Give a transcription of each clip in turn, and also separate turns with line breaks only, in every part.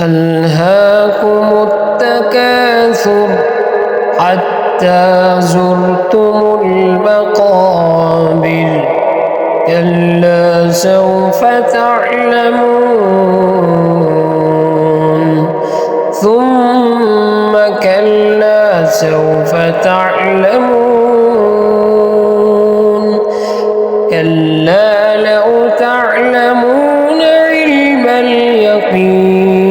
ألهاكم التكاثر حتى زرتم المقابر كلا سوف تعلمون ثم كلا سوف تعلمون كلا لو تعلمون علم اليقين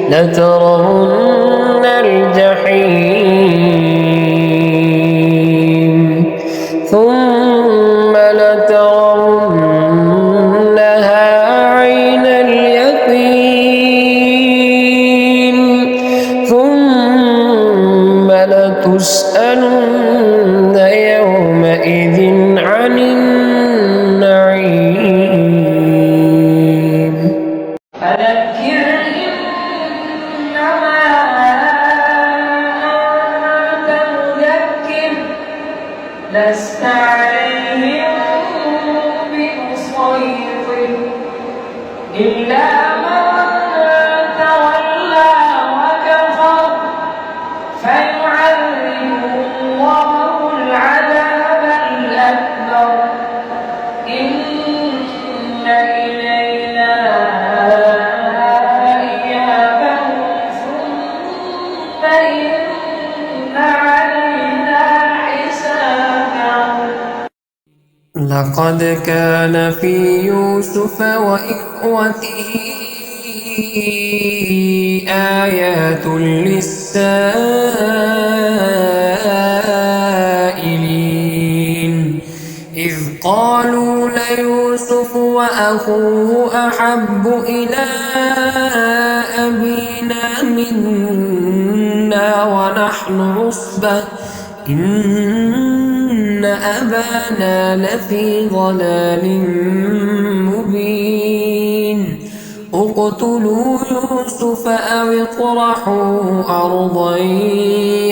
لترون الجحيم ثم لترونها عين اليقين ثم لتسألن يومئذ عن النعيم.
فذكر إنما أنت مذكر لست عليهم بمسيطر إلا من تولى وكفر فيعذبه الله العذاب الأكبر إن إلينا إيابهم ثم إن علينا حسابهم.
لقد كان في يوسف وإخوته آيات للسائلين إذ قالوا ليوسف وأخوه أحب إلى أبينا منا ونحن عصبة إن أبانا لفي ضلال مبين اقتلوا يوسف أو اطرحوه أرضا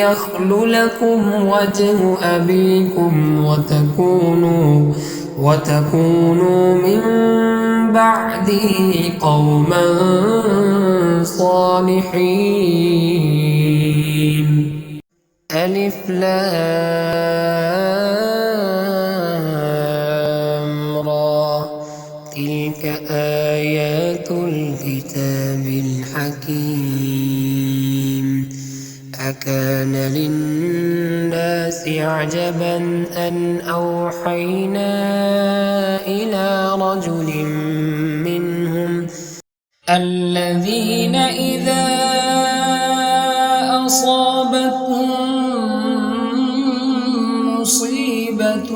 يخل لكم وجه أبيكم وتكونوا من بعده قوما صالحين. ألف لام را تلك آيات الكتاب الحكيم أكان للناس عجبا أن أوحينا إلى رجل منهم الذين إذا أصابتهم مصيبة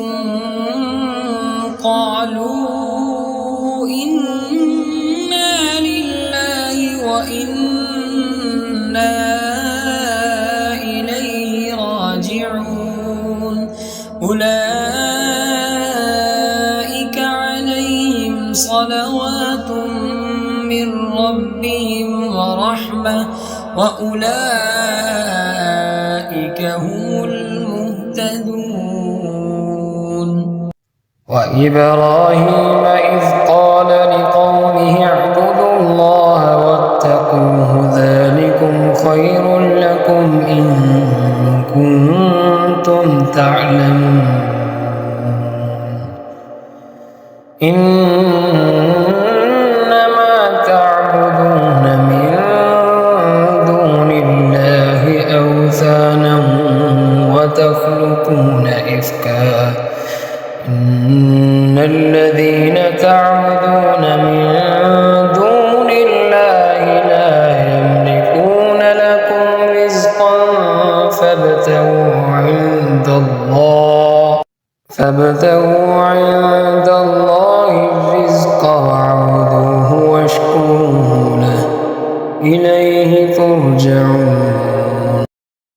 قالوا إنا لله وإنا إليه راجعون أولئك عليهم صلوات من ربهم ورحمة وأولئك هم المهتدون. وإبراهيم إذ قال لقومه